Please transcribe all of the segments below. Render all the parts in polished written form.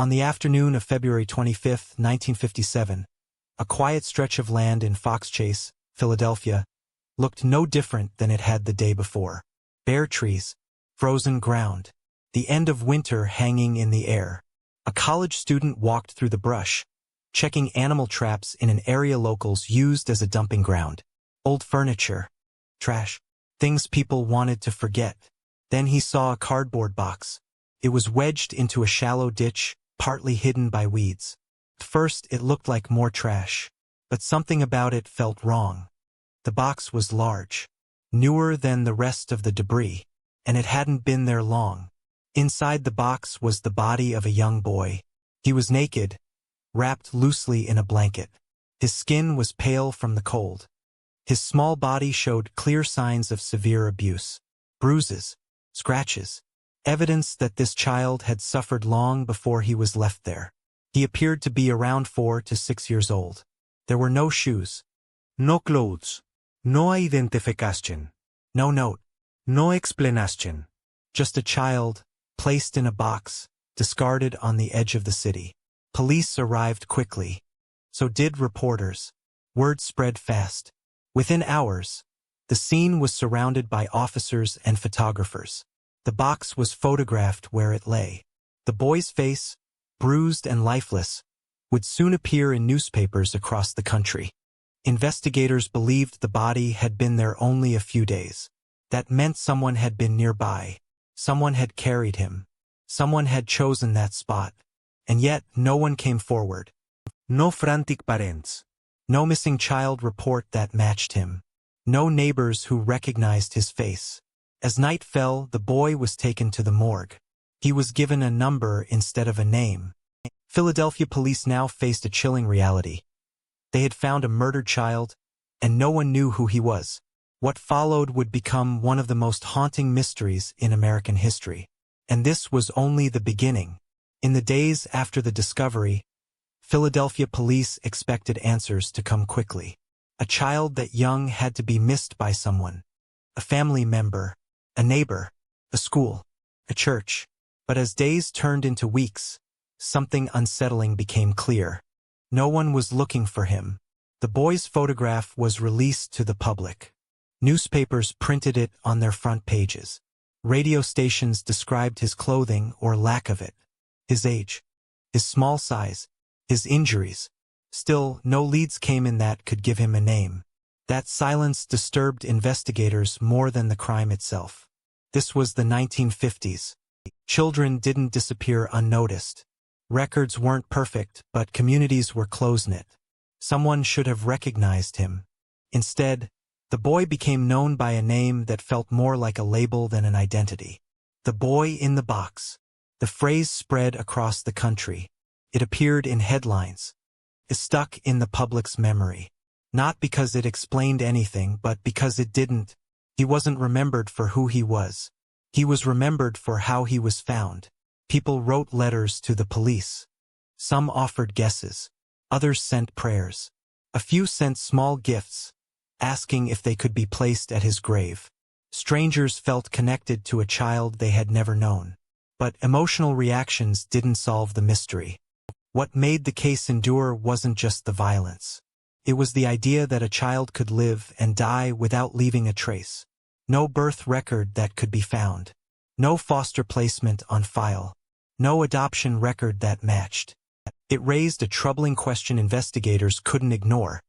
On the afternoon of February 25, 1957, a quiet stretch of land in Fox Chase, Philadelphia, looked no different than it had the day before. Bare trees, frozen ground, the end of winter hanging in the air. A college student walked through the brush, checking animal traps in an area locals used as a dumping ground. Old furniture, trash, things people wanted to forget. Then he saw a cardboard box. It was wedged into a shallow ditch, partly hidden by weeds. At first it looked like more trash, but something about it felt wrong. The box was large, newer than the rest of the debris, and it hadn't been there long. Inside the box was the body of a young boy. He was naked, wrapped loosely in a blanket. His skin was pale from the cold. His small body showed clear signs of severe abuse. Bruises, scratches, evidence that this child had suffered long before he was left there. He appeared to be around 4 to 6 years old. There were no shoes, no clothes, no identification, no note, no explanation. Just a child, placed in a box, discarded on the edge of the city. Police arrived quickly. So did reporters. Word spread fast. Within hours, the scene was surrounded by officers and photographers. The box was photographed where it lay. The boy's face, bruised and lifeless, would soon appear in newspapers across the country. Investigators believed the body had been there only a few days. That meant someone had been nearby. Someone had carried him. Someone had chosen that spot. And yet no one came forward. No frantic parents. No missing child report that matched him. No neighbors who recognized his face. As night fell, the boy was taken to the morgue. He was given a number instead of a name. Philadelphia police now faced a chilling reality. They had found a murdered child, and no one knew who he was. What followed would become one of the most haunting mysteries in American history. And this was only the beginning. In the days after the discovery, Philadelphia police expected answers to come quickly. A child that young had to be missed by someone. A family member, a neighbor, a school, a church. But as days turned into weeks, something unsettling became clear. No one was looking for him. The boy's photograph was released to the public. Newspapers printed it on their front pages. Radio stations described his clothing or lack of it, his age, his small size, his injuries. Still, no leads came in that could give him a name. That silence disturbed investigators more than the crime itself. This was the 1950s. Children didn't disappear unnoticed. Records weren't perfect, but communities were close-knit. Someone should have recognized him. Instead, the boy became known by a name that felt more like a label than an identity. The boy in the box. The phrase spread across the country. It appeared in headlines. It stuck in the public's memory. Not because it explained anything, but because it didn't. He wasn't remembered for who he was. He was remembered for how he was found. People wrote letters to the police. Some offered guesses. Others sent prayers. A few sent small gifts, asking if they could be placed at his grave. Strangers felt connected to a child they had never known. But emotional reactions didn't solve the mystery. What made the case endure wasn't just the violence. It was the idea that a child could live and die without leaving a trace. No birth record that could be found. No foster placement on file. No adoption record that matched. It raised a troubling question investigators couldn't ignore.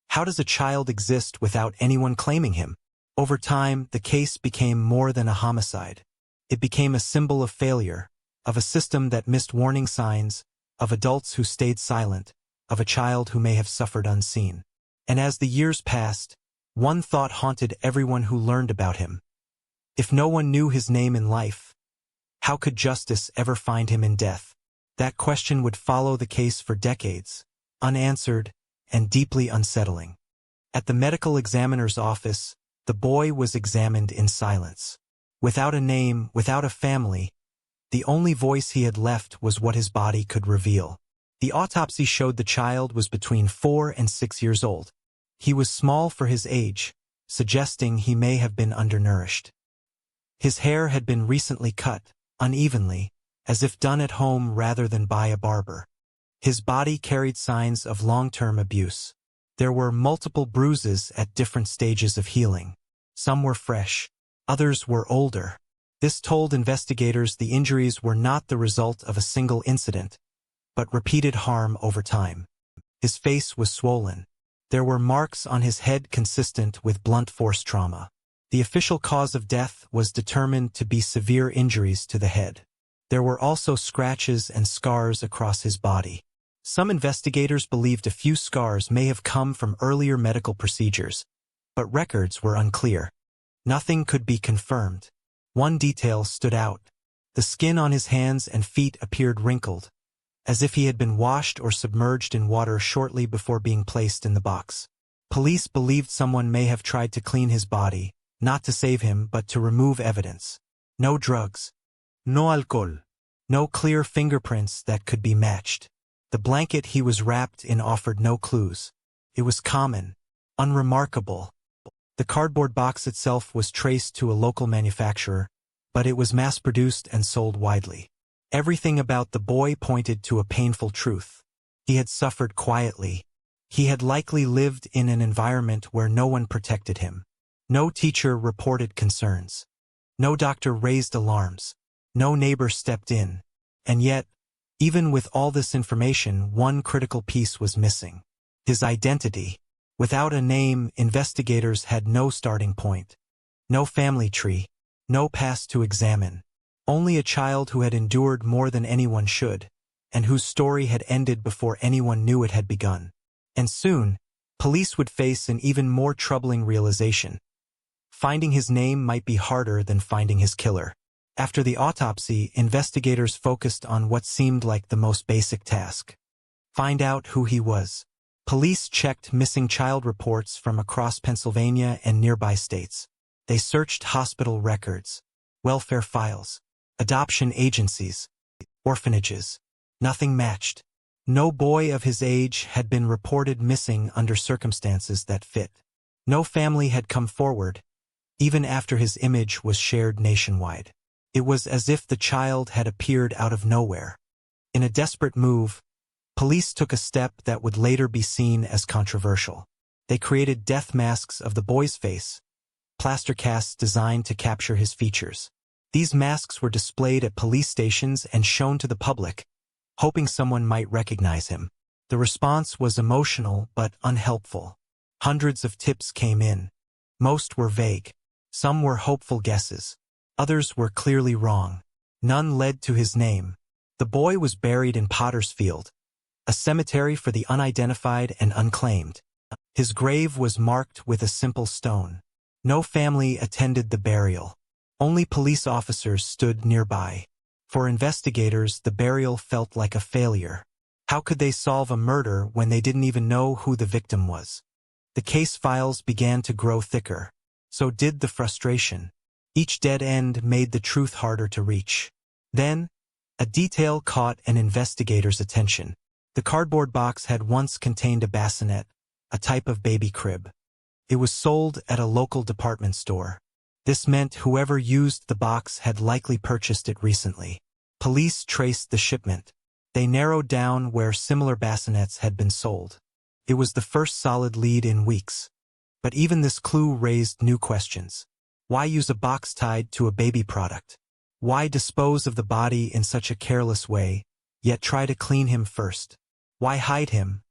How does a child exist without anyone claiming him? Over time, the case became more than a homicide. It became a symbol of failure, of a system that missed warning signs, of adults who stayed silent, of a child who may have suffered unseen. And as the years passed, one thought haunted everyone who learned about him. If no one knew his name in life, how could justice ever find him in death? That question would follow the case for decades, unanswered and deeply unsettling. At the medical examiner's office, the boy was examined in silence. Without a name, without a family, the only voice he had left was what his body could reveal. The autopsy showed the child was between 4 and 6 years old. He was small for his age, suggesting he may have been undernourished. His hair had been recently cut, unevenly, as if done at home rather than by a barber. His body carried signs of long-term abuse. There were multiple bruises at different stages of healing. Some were fresh, others were older. This told investigators the injuries were not the result of a single incident, but repeated harm over time. His face was swollen. There were marks on his head consistent with blunt force trauma. The official cause of death was determined to be severe injuries to the head. There were also scratches and scars across his body. Some investigators believed a few scars may have come from earlier medical procedures, but records were unclear. Nothing could be confirmed. One detail stood out. The skin on his hands and feet appeared wrinkled, as if he had been washed or submerged in water shortly before being placed in the box. Police believed someone may have tried to clean his body, not to save him but to remove evidence. No drugs. No alcohol. No clear fingerprints that could be matched. The blanket he was wrapped in offered no clues. It was common, unremarkable. The cardboard box itself was traced to a local manufacturer, but it was mass-produced and sold widely. Everything about the boy pointed to a painful truth. He had suffered quietly. He had likely lived in an environment where no one protected him. No teacher reported concerns. No doctor raised alarms. No neighbor stepped in. And yet, even with all this information, one critical piece was missing. His identity. Without a name, investigators had no starting point. No family tree. No past to examine. Only a child who had endured more than anyone should, and whose story had ended before anyone knew it had begun. And soon, police would face an even more troubling realization. Finding his name might be harder than finding his killer. After the autopsy, investigators focused on what seemed like the most basic task. Find out who he was. Police checked missing child reports from across Pennsylvania and nearby states. They searched hospital records, welfare files, adoption agencies, orphanages. Nothing matched. No boy of his age had been reported missing under circumstances that fit. No family had come forward, even after his image was shared nationwide. It was as if the child had appeared out of nowhere. In a desperate move, police took a step that would later be seen as controversial. They created death masks of the boy's face, plaster casts designed to capture his features. These masks were displayed at police stations and shown to the public, hoping someone might recognize him. The response was emotional but unhelpful. Hundreds of tips came in. Most were vague. Some were hopeful guesses. Others were clearly wrong. None led to his name. The boy was buried in Potter's Field, a cemetery for the unidentified and unclaimed. His grave was marked with a simple stone. No family attended the burial. Only police officers stood nearby. For investigators, the burial felt like a failure. How could they solve a murder when they didn't even know who the victim was? The case files began to grow thicker. So did the frustration. Each dead end made the truth harder to reach. Then, a detail caught an investigator's attention. The cardboard box had once contained a bassinet, a type of baby crib. It was sold at a local department store. This meant whoever used the box had likely purchased it recently. Police traced the shipment. They narrowed down where similar bassinets had been sold. It was the first solid lead in weeks. But even this clue raised new questions. Why use a box tied to a baby product? Why dispose of the body in such a careless way, yet try to clean him first? Why hide him,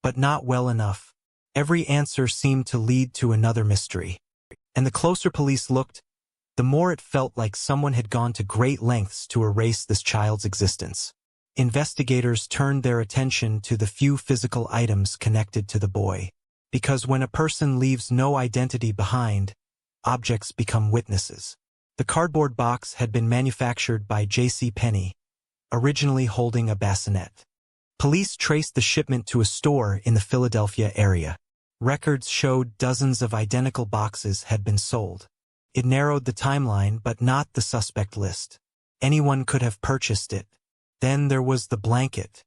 but not well enough? Every answer seemed to lead to another mystery. And the closer police looked, the more it felt like someone had gone to great lengths to erase this child's existence. Investigators turned their attention to the few physical items connected to the boy. Because when a person leaves no identity behind, objects become witnesses. The cardboard box had been manufactured by J.C. Penney, originally holding a bassinet. Police traced the shipment to a store in the Philadelphia area. Records showed dozens of identical boxes had been sold. It narrowed the timeline but not the suspect list. Anyone could have purchased it. Then there was the blanket.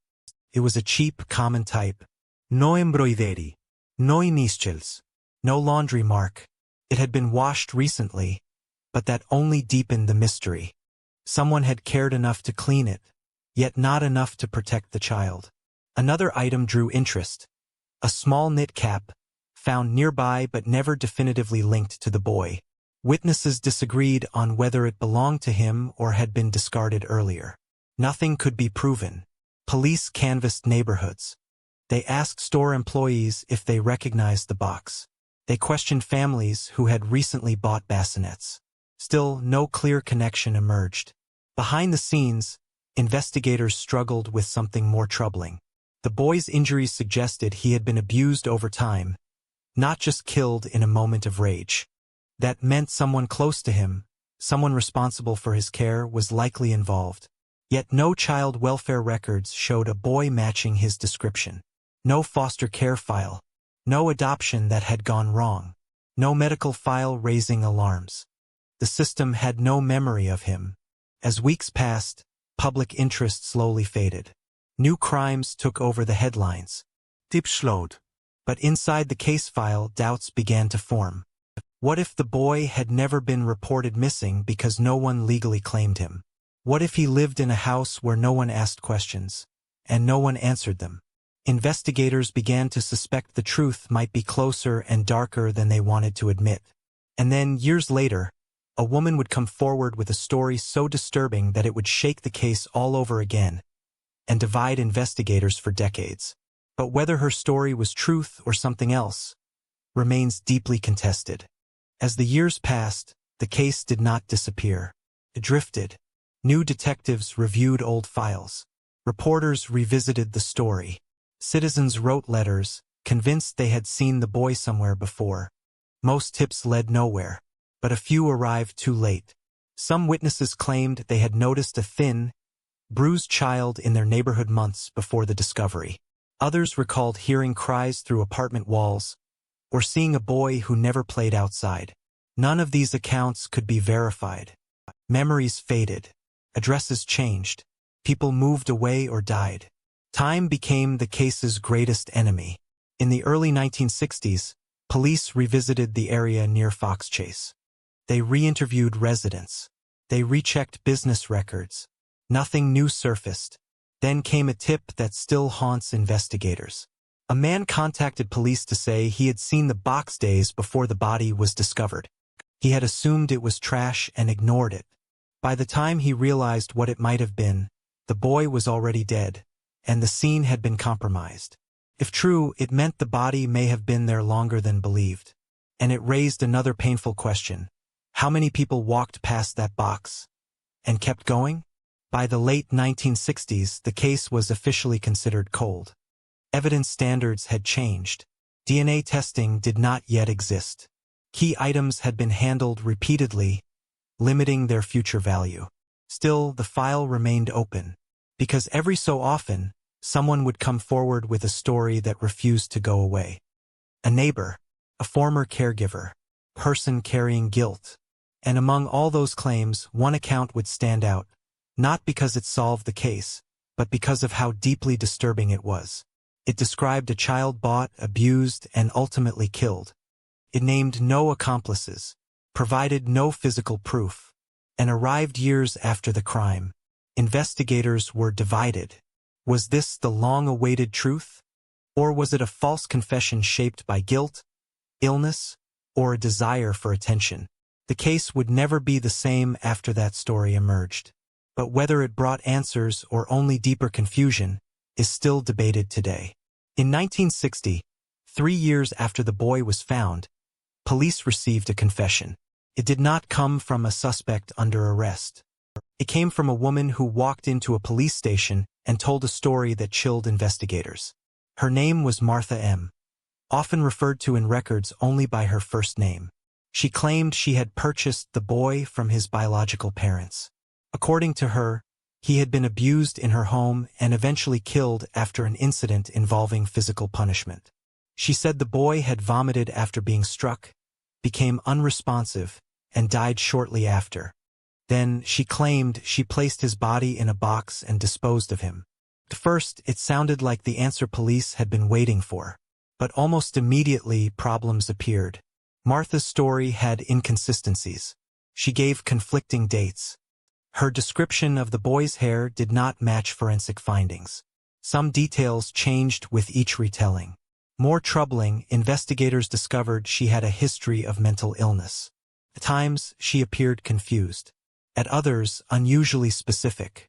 It was a cheap, common type. No embroidery. No initials. No laundry mark. It had been washed recently, but that only deepened the mystery. Someone had cared enough to clean it, yet not enough to protect the child. Another item drew interest. A small knit cap, found nearby but never definitively linked to the boy. Witnesses disagreed on whether it belonged to him or had been discarded earlier. Nothing could be proven. Police canvassed neighborhoods. They asked store employees if they recognized the box. They questioned families who had recently bought bassinets. Still, no clear connection emerged. Behind the scenes, investigators struggled with something more troubling. The boy's injuries suggested he had been abused over time, not just killed in a moment of rage. That meant someone close to him, someone responsible for his care, was likely involved. Yet no child welfare records showed a boy matching his description. No foster care file. No adoption that had gone wrong. No medical file raising alarms. The system had no memory of him. As weeks passed, public interest slowly faded. New crimes took over the headlines. Deep slowed. But inside the case file, doubts began to form. What if the boy had never been reported missing because no one legally claimed him? What if he lived in a house where no one asked questions, and no one answered them? Investigators began to suspect the truth might be closer and darker than they wanted to admit. And then, years later, a woman would come forward with a story so disturbing that it would shake the case all over again and divide investigators for decades. But whether her story was truth or something else remains deeply contested. As the years passed, the case did not disappear. It drifted. New detectives reviewed old files. Reporters revisited the story. Citizens wrote letters, convinced they had seen the boy somewhere before. Most tips led nowhere, but a few arrived too late. Some witnesses claimed they had noticed a thin, bruised child in their neighborhood months before the discovery. Others recalled hearing cries through apartment walls, or seeing a boy who never played outside. None of these accounts could be verified. Memories faded. Addresses changed. People moved away or died. Time became the case's greatest enemy. In the early 1960s, police revisited the area near Fox Chase. They re-interviewed residents. They rechecked business records. Nothing new surfaced. Then came a tip that still haunts investigators. A man contacted police to say he had seen the box days before the body was discovered. He had assumed it was trash and ignored it. By the time he realized what it might have been, the boy was already dead, and the scene had been compromised. If true, it meant the body may have been there longer than believed. And it raised another painful question. How many people walked past that box and kept going? By the late 1960s, the case was officially considered cold. Evidence standards had changed. DNA testing did not yet exist. Key items had been handled repeatedly, limiting their future value. Still, the file remained open, because every so often, someone would come forward with a story that refused to go away. A neighbor, a former caregiver, person carrying guilt. And among all those claims, one account would stand out, not because it solved the case, but because of how deeply disturbing it was. It described a child bought, abused, and ultimately killed. It named no accomplices, provided no physical proof, and arrived years after the crime. Investigators were divided. Was this the long-awaited truth? Or was it a false confession shaped by guilt, illness, or a desire for attention? The case would never be the same after that story emerged. But whether it brought answers or only deeper confusion is still debated today. In 1960, 3 years after the boy was found, police received a confession. It did not come from a suspect under arrest. It came from a woman who walked into a police station and told a story that chilled investigators. Her name was Martha M., often referred to in records only by her first name. She claimed she had purchased the boy from his biological parents. According to her, he had been abused in her home and eventually killed after an incident involving physical punishment. She said the boy had vomited after being struck, became unresponsive, and died shortly after. Then, she claimed she placed his body in a box and disposed of him. At first, it sounded like the answer police had been waiting for. But almost immediately, problems appeared. Martha's story had inconsistencies. She gave conflicting dates. Her description of the boy's hair did not match forensic findings. Some details changed with each retelling. More troubling, investigators discovered she had a history of mental illness. At times, she appeared confused. At others, unusually specific.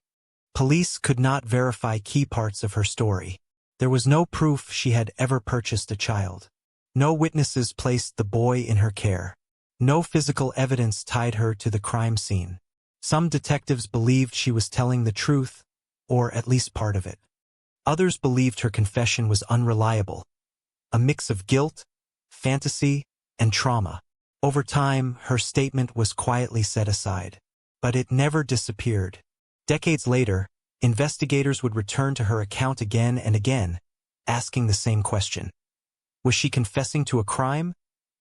Police could not verify key parts of her story. There was no proof she had ever purchased a child. No witnesses placed the boy in her care. No physical evidence tied her to the crime scene. Some detectives believed she was telling the truth, or at least part of it. Others believed her confession was unreliable, a mix of guilt, fantasy, and trauma. Over time, her statement was quietly set aside. But it never disappeared. Decades later, investigators would return to her account again and again, asking the same question. Was she confessing to a crime,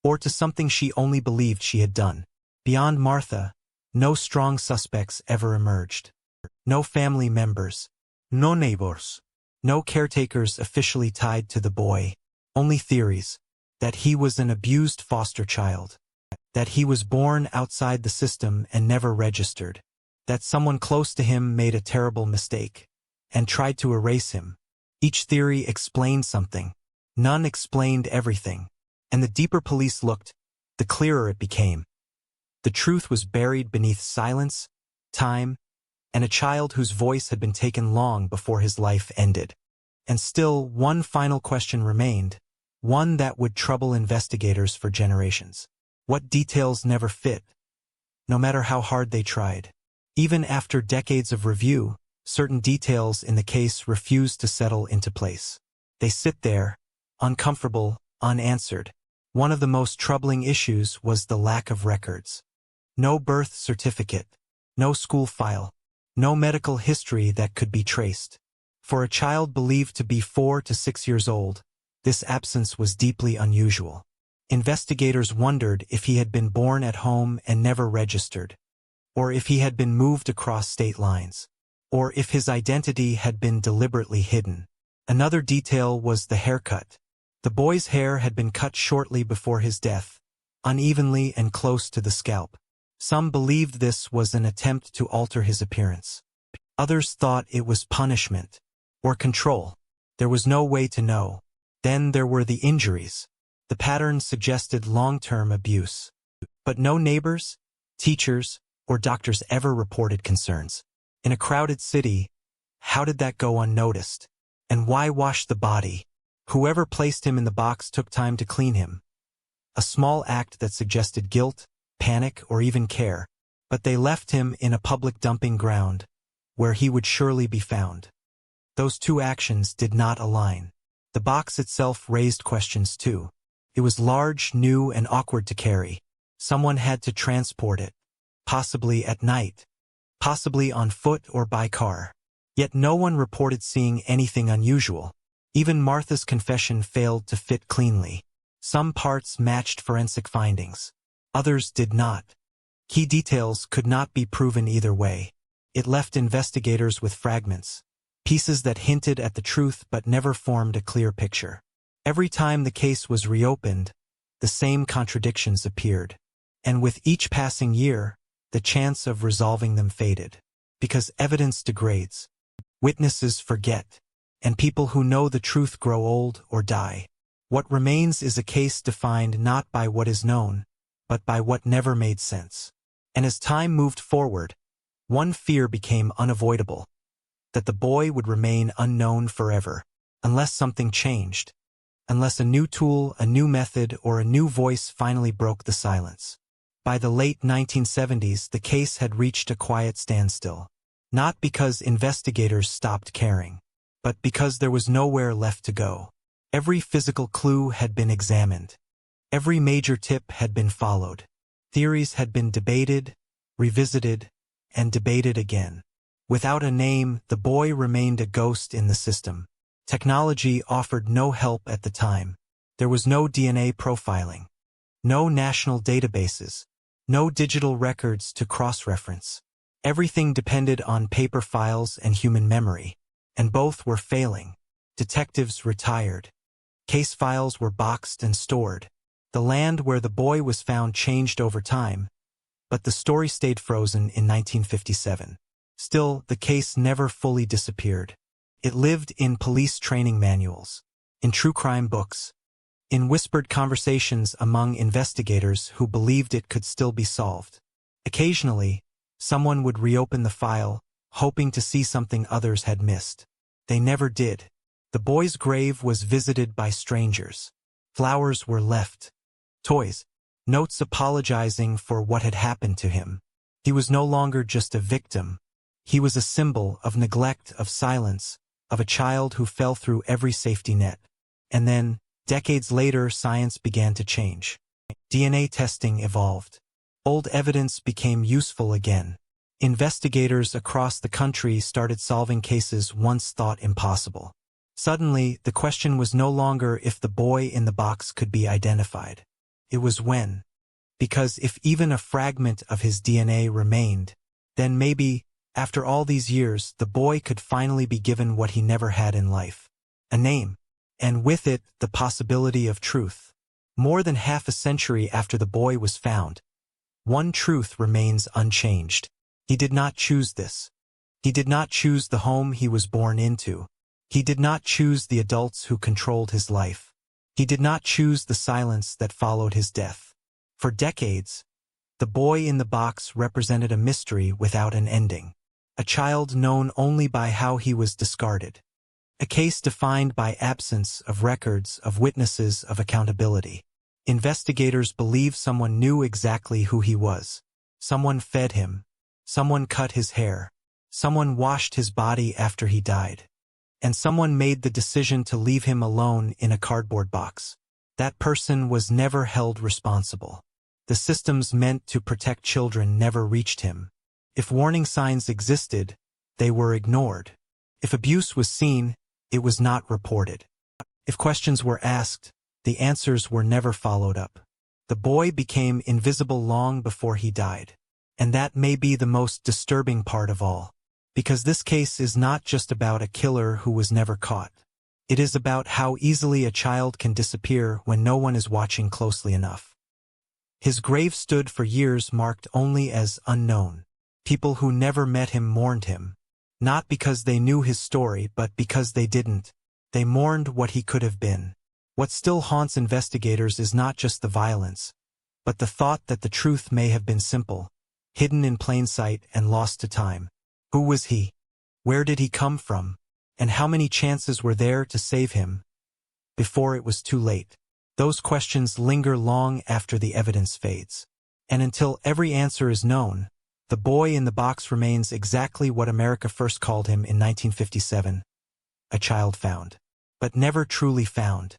or to something she only believed she had done? Beyond Martha, no strong suspects ever emerged. No family members. No neighbors. No caretakers officially tied to the boy. Only theories. That he was an abused foster child. That he was born outside the system and never registered. That someone close to him made a terrible mistake and tried to erase him. Each theory explained something. None explained everything. And the deeper police looked, the clearer it became. The truth was buried beneath silence, time, and a child whose voice had been taken long before his life ended. And still, one final question remained, one that would trouble investigators for generations. What details never fit, no matter how hard they tried? Even after decades of review, certain details in the case refused to settle into place. They sit there, uncomfortable, unanswered. One of the most troubling issues was the lack of records. No birth certificate, no school file, no medical history that could be traced. For a child believed to be 4 to 6 years old, this absence was deeply unusual. Investigators wondered if he had been born at home and never registered, or if he had been moved across state lines, or if his identity had been deliberately hidden. Another detail was the haircut. The boy's hair had been cut shortly before his death, unevenly and close to the scalp. Some believed this was an attempt to alter his appearance. Others thought it was punishment or control. There was no way to know. Then there were the injuries. The pattern suggested long-term abuse. But no neighbors, teachers, or doctors ever reported concerns. In a crowded city, how did that go unnoticed? And why wash the body? Whoever placed him in the box took time to clean him. A small act that suggested guilt, panic, or even care. But they left him in a public dumping ground, where he would surely be found. Those two actions did not align. The box itself raised questions too. It was large, new, and awkward to carry. Someone had to transport it. Possibly at night. Possibly on foot or by car. Yet no one reported seeing anything unusual. Even Martha's confession failed to fit cleanly. Some parts matched forensic findings. Others did not. Key details could not be proven either way. It left investigators with fragments. Pieces that hinted at the truth but never formed a clear picture. Every time the case was reopened, the same contradictions appeared. And with each passing year, the chance of resolving them faded. Because evidence degrades. Witnesses forget. And people who know the truth grow old or die. What remains is a case defined not by what is known, but by what never made sense. And as time moved forward, one fear became unavoidable. That the boy would remain unknown forever, unless something changed. Unless a new tool, a new method, or a new voice finally broke the silence. By the late 1970s, the case had reached a quiet standstill. Not because investigators stopped caring, but because there was nowhere left to go. Every physical clue had been examined. Every major tip had been followed. Theories had been debated, revisited, and debated again. Without a name, the boy remained a ghost in the system. Technology offered no help at the time. There was no DNA profiling. No national databases. No digital records to cross-reference. Everything depended on paper files and human memory. And both were failing. Detectives retired. Case files were boxed and stored. The land where the boy was found changed over time, but the story stayed frozen in 1957. Still, the case never fully disappeared. It lived in police training manuals, in true crime books, in whispered conversations among investigators who believed it could still be solved. Occasionally, someone would reopen the file, hoping to see something others had missed. They never did. The boy's grave was visited by strangers. Flowers were left. Toys. Notes apologizing for what had happened to him. He was no longer just a victim. He was a symbol of neglect, of silence, of a child who fell through every safety net. And then, decades later, science began to change. DNA testing evolved. Old evidence became useful again. Investigators across the country started solving cases once thought impossible. Suddenly, the question was no longer if the boy in the box could be identified. It was when. Because if even a fragment of his DNA remained, then maybe, after all these years, the boy could finally be given what he never had in life. A name. And with it, the possibility of truth. More than half a century after the boy was found, one truth remains unchanged. He did not choose this. He did not choose the home he was born into. He did not choose the adults who controlled his life. He did not choose the silence that followed his death. For decades, the boy in the box represented a mystery without an ending. A child known only by how he was discarded. A case defined by absence of records, of witnesses, of accountability. Investigators believe someone knew exactly who he was. Someone fed him. Someone cut his hair. Someone washed his body after he died. And someone made the decision to leave him alone in a cardboard box. That person was never held responsible. The systems meant to protect children never reached him. If warning signs existed, they were ignored. If abuse was seen, it was not reported. If questions were asked, the answers were never followed up. The boy became invisible long before he died. And that may be the most disturbing part of all. Because this case is not just about a killer who was never caught. It is about how easily a child can disappear when no one is watching closely enough. His grave stood for years marked only as unknown. People who never met him mourned him. Not because they knew his story, but because they didn't. They mourned what he could have been. What still haunts investigators is not just the violence, but the thought that the truth may have been simple, hidden in plain sight and lost to time. Who was he? Where did he come from? And how many chances were there to save him before it was too late? Those questions linger long after the evidence fades. And until every answer is known, the boy in the box remains exactly what America first called him in 1957, a child found, but never truly found.